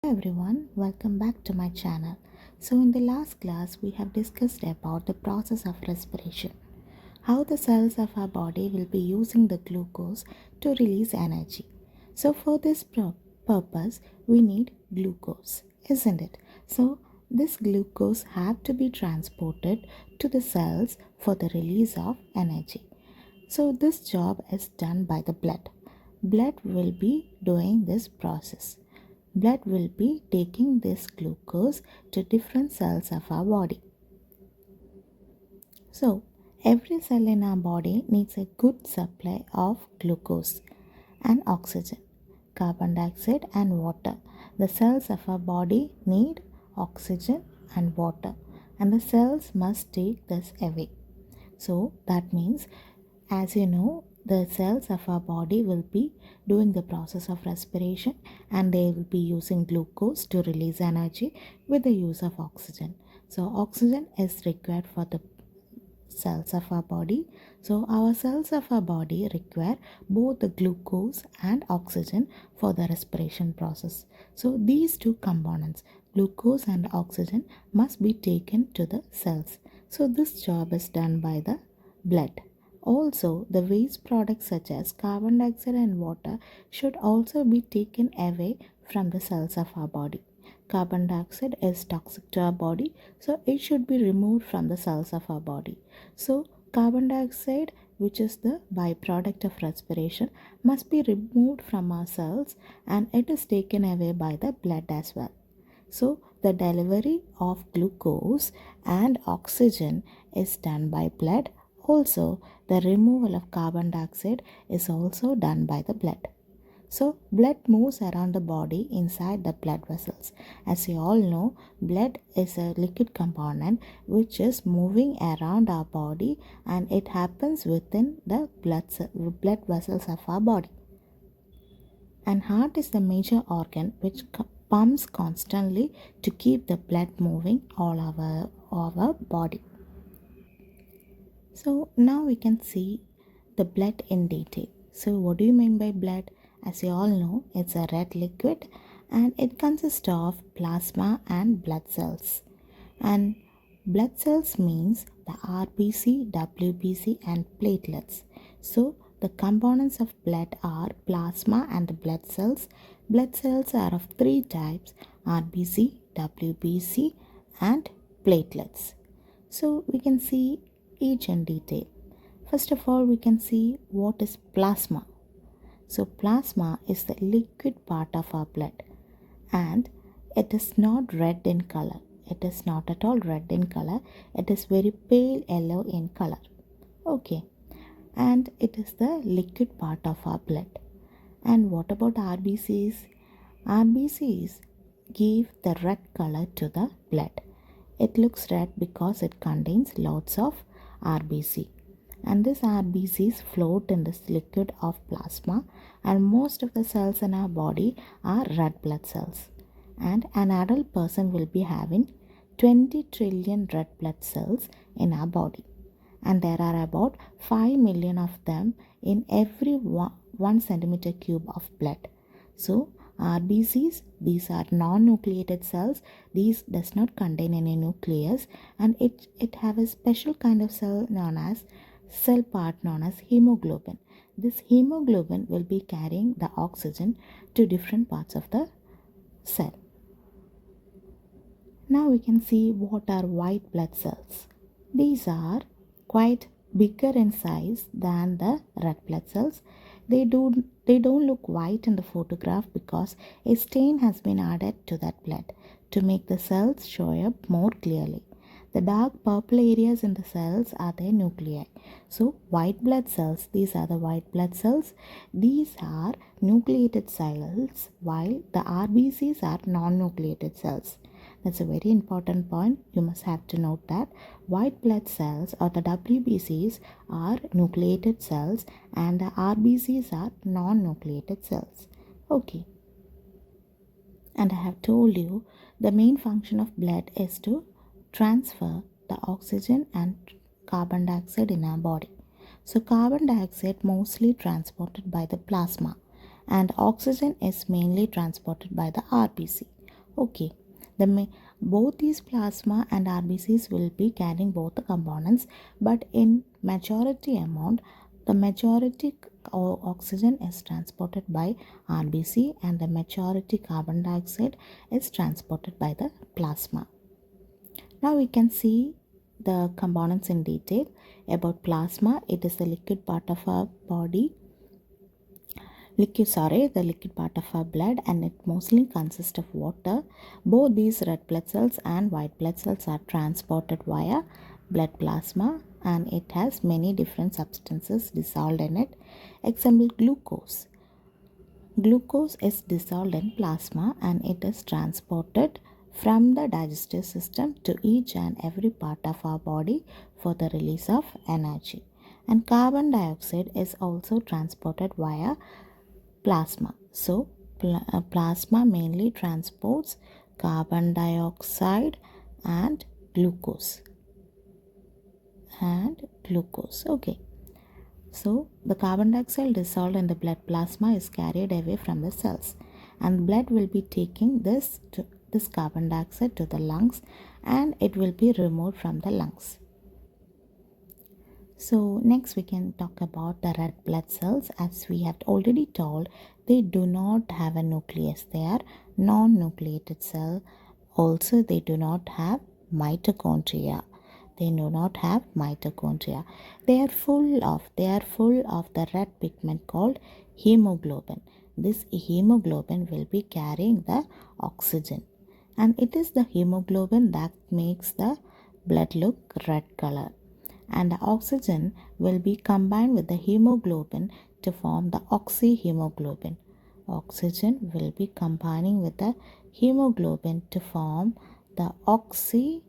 Everyone, welcome back to my channel. So in the last class we have discussed about the process of respiration, how the cells of our body will be using the glucose to release energy. So for this purpose we need glucose, isn't it? So this glucose have to be transported to the cells for the release of energy. So this job is done by the blood. Blood will be doing this process. Blood will be taking this glucose to different cells of our body. So every cell in our body needs a good supply of glucose and oxygen, carbon dioxide and water. The cells of our body need oxygen and water, and the cells must take this away. So that means, as you know, the cells of our body will be doing the process of respiration and they will be using glucose to release energy with the use of oxygen. So oxygen is required for the cells of our body. So our cells of our body require both the glucose and oxygen for the respiration process. So these two components, glucose and oxygen, must be taken to the cells. So this job is done by the blood. Also, the waste products such as carbon dioxide and water should also be taken away from the cells of our body. Carbon dioxide is toxic to our body, so it should be removed from the cells of our body. So carbon dioxide, which is the byproduct of respiration, must be removed from our cells and it is taken away by the blood as well. So the delivery of glucose and oxygen is done by blood. Also, the removal of carbon dioxide is also done by the blood. So blood moves around the body inside the blood vessels. As you all know, blood is a liquid component which is moving around our body and it happens within the blood vessels of our body. And heart is the major organ which pumps constantly to keep the blood moving all over our body. So now we can see the blood in detail. So what do you mean by blood? As you all know, it's a red liquid and it consists of plasma and blood cells. And blood cells means the RBC, WBC and platelets. So the components of blood are plasma and the blood cells. Blood cells are of three types: RBC, WBC and platelets. So we can see each in detail. First of all, we can see what is plasma. So plasma is the liquid part of our blood and it is not red in color. It is not at all red in color. It is very pale yellow in color. Okay. And it is the liquid part of our blood. And what about RBCs? RBCs give the red color to the blood. It looks red because it contains lots of RBC. And these RBCs float in this liquid of plasma, and most of the cells in our body are red blood cells. And an adult person will be having 20 trillion red blood cells in our body. And there are about 5 million of them in every 1 centimeter cube of blood. So RBCs, these are non-nucleated cells. These does not contain any nucleus, and it have a special kind of cell part known as hemoglobin. This hemoglobin will be carrying the oxygen to different parts of the cell. Now we can see what are white blood cells. These are quite bigger in size than the red blood cells. They don't look white in the photograph because a stain has been added to that blood to make the cells show up more clearly. The dark purple areas in the cells are the nuclei. So white blood cells, these are the white blood cells. These are nucleated cells while the RBCs are non-nucleated cells. That's a very important point. You must have to note that white blood cells or the WBCs are nucleated cells and the RBCs are non-nucleated cells. Okay. And I have told you the main function of blood is to transfer the oxygen and carbon dioxide in our body. So carbon dioxide mostly transported by the plasma and oxygen is mainly transported by the RBC. Okay, both these plasma and RBCs will be carrying both the components, but in majority amount, the majority oxygen is transported by RBC and the majority carbon dioxide is transported by the plasma. Now we can see the components in detail. About plasma, it is the liquid part of our body, the liquid part of our blood, and it mostly consists of water. Both these red blood cells and white blood cells are transported via blood plasma, and it has many different substances dissolved in it. Example, glucose. Glucose is dissolved in plasma and it is transported from the digestive system to each and every part of our body for the release of energy. And carbon dioxide is also transported via plasma. So, plasma mainly transports carbon dioxide and glucose. Okay. So, the carbon dioxide dissolved in the blood plasma is carried away from the cells, and blood will be taking this carbon dioxide to the lungs, and it will be removed from the lungs. So next we can talk about the red blood cells. As we have already told, they do not have a nucleus. They are non-nucleated cell. Also, they do not have mitochondria. They do not have mitochondria. They are full of the red pigment called hemoglobin. This hemoglobin will be carrying the oxygen, and it is the hemoglobin that makes the blood look red color, and the oxygen will be combined with the hemoglobin to form the oxyhemoglobin. Oxygen will be combining with the hemoglobin to form the oxyhemoglobin.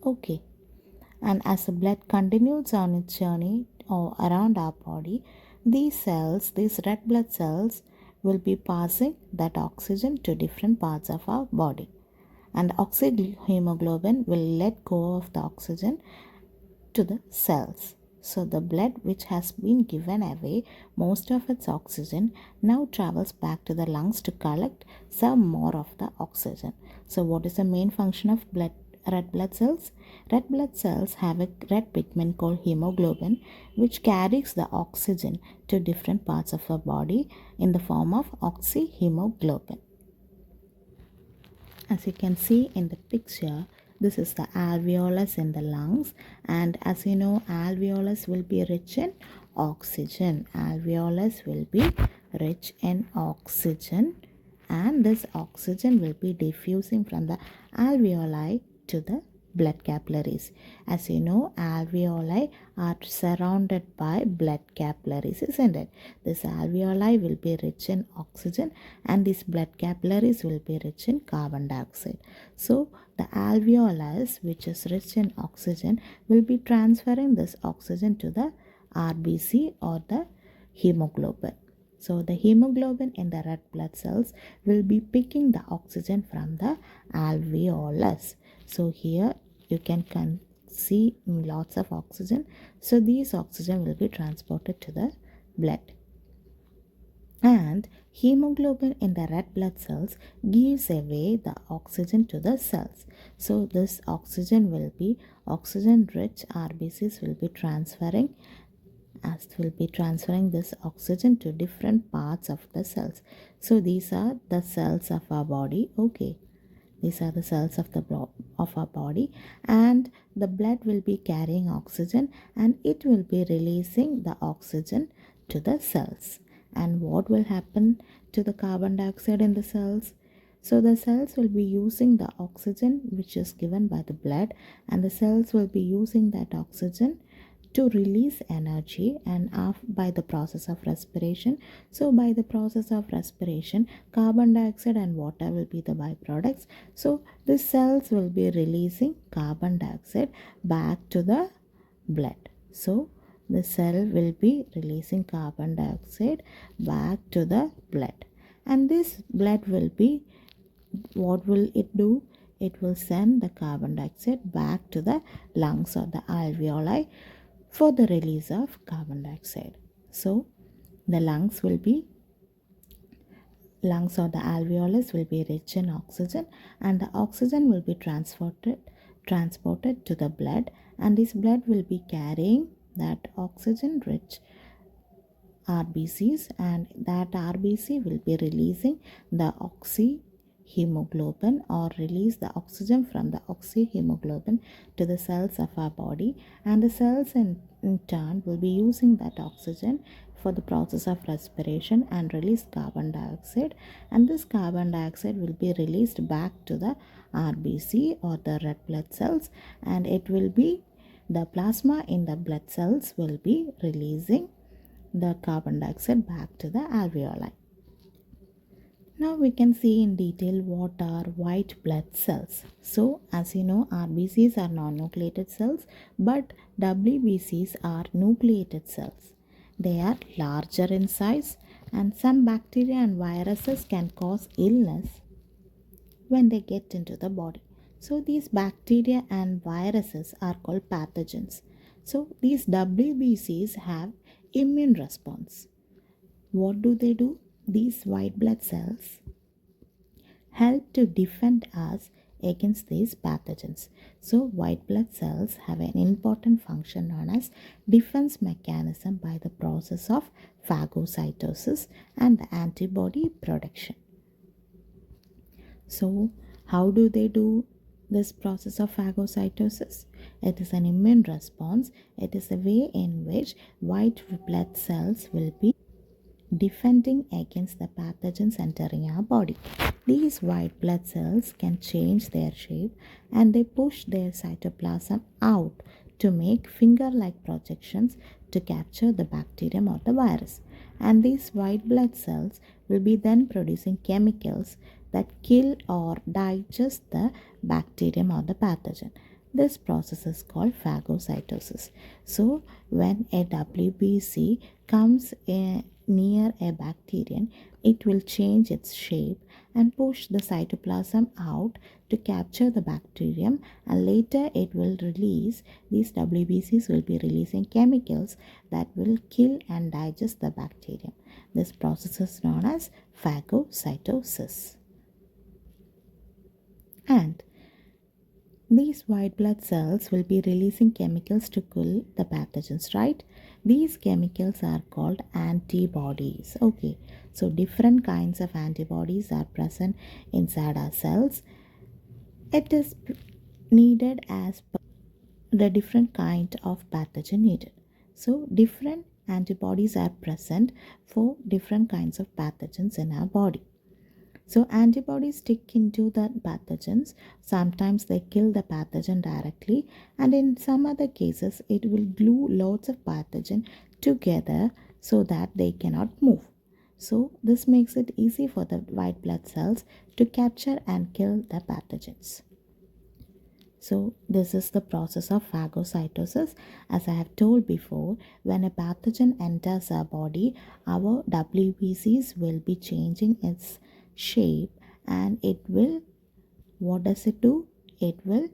Okay. And as the blood continues on its journey around our body, these red blood cells, will be passing that oxygen to different parts of our body. And oxyhemoglobin will let go of the oxygen to the cells. So the blood which has been given away most of its oxygen now travels back to the lungs to collect some more of the oxygen. So what is the main function of red blood cells? Red blood cells have a red pigment called hemoglobin which carries the oxygen to different parts of our body in the form of oxyhemoglobin. As you can see in the picture, this is the alveolus in the lungs, and as you know, alveolus will be rich in oxygen. Alveolus will be rich in oxygen, and this oxygen will be diffusing from the alveoli to the blood capillaries. As you know, alveoli are surrounded by blood capillaries, isn't it? This alveoli will be rich in oxygen and these blood capillaries will be rich in carbon dioxide. So the alveolus, which is rich in oxygen, will be transferring this oxygen to the RBC or the hemoglobin. So the hemoglobin in the red blood cells will be picking the oxygen from the alveolus. So here you can see lots of oxygen. So these oxygen will be transported to the blood. And hemoglobin in the red blood cells gives away the oxygen to the cells. So this oxygen will be oxygen-rich RBCs will be transferring this oxygen to different parts of the cells. So these are the cells of our body. Okay, these are the cells of our body, and the blood will be carrying oxygen and it will be releasing the oxygen to the cells. And what will happen to the carbon dioxide in the cells? So the cells will be using the oxygen which is given by the blood, and the cells will be using that oxygen to release energy and by the process of respiration. So by the process of respiration, carbon dioxide and water will be the byproducts. So the cells will be releasing carbon dioxide back to the blood. So the cell will be releasing carbon dioxide back to the blood, and this blood will be, what will it do? It will send the carbon dioxide back to the lungs or the alveoli for the release of carbon dioxide. So the lungs will be lungs or the alveolus will be rich in oxygen, and the oxygen will be transported to the blood, and this blood will be carrying that oxygen rich RBCs, and that RBC will be releasing the oxyhemoglobin, or release the oxygen from the oxyhemoglobin to the cells of our body, and the cells in turn will be using that oxygen for the process of respiration and release carbon dioxide, and this carbon dioxide will be released back to the RBC or the red blood cells, and it will be the plasma in the blood cells will be releasing the carbon dioxide back to the alveoli. Now we can see in detail what are white blood cells. So as you know, RBCs are non-nucleated cells, but WBCs are nucleated cells. They are larger in size, and some bacteria and viruses can cause illness when they get into the body. So these bacteria and viruses are called pathogens. So these WBCs have immune response. What do they do? These white blood cells help to defend us against these pathogens. So white blood cells have an important function known as defense mechanism by the process of phagocytosis and the antibody production. So how do they do this process of phagocytosis? It is an immune response. It is a way in which white blood cells will be defending against the pathogens entering our body. These white blood cells can change their shape, and they push their cytoplasm out to make finger-like projections to capture the bacterium or the virus. And these white blood cells will be then producing chemicals that kill or digest the bacterium or the pathogen. This process is called phagocytosis. So when a WBC comes near a bacterium, it will change its shape and push the cytoplasm out to capture the bacterium, and later it will release, these WBCs will be releasing chemicals that will kill and digest the bacterium. This process is known as phagocytosis. And these white blood cells will be releasing chemicals to kill the pathogens, right? These chemicals are called antibodies. Okay, so different kinds of antibodies are present inside our cells. It is needed as per the different kind of pathogen needed. So different antibodies are present for different kinds of pathogens in our body. So antibodies stick into the pathogens. Sometimes they kill the pathogen directly, and in some other cases it will glue lots of pathogen together so that they cannot move. So this makes it easy for the white blood cells to capture and kill the pathogens. So this is the process of phagocytosis. As I have told before, when a pathogen enters our body, our WBCs will be changing its shape, and it will, what does it do? It will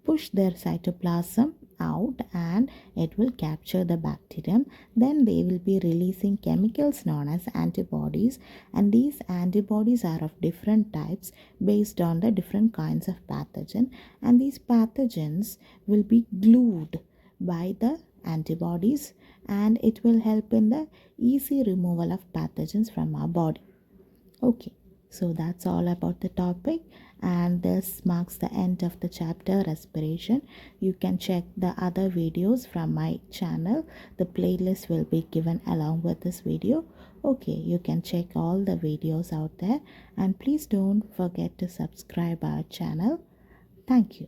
push their cytoplasm out, and it will capture the bacterium. Then they will be releasing chemicals known as antibodies, and these antibodies are of different types based on the different kinds of pathogen, and these pathogens will be glued by the antibodies, and it will help in the easy removal of pathogens from our body. Okay, so that's all about the topic, and this marks the end of the chapter Respiration. You can check the other videos from my channel. The playlist will be given along with this video. Okay, you can check all the videos out there, and please don't forget to subscribe our channel. Thank you.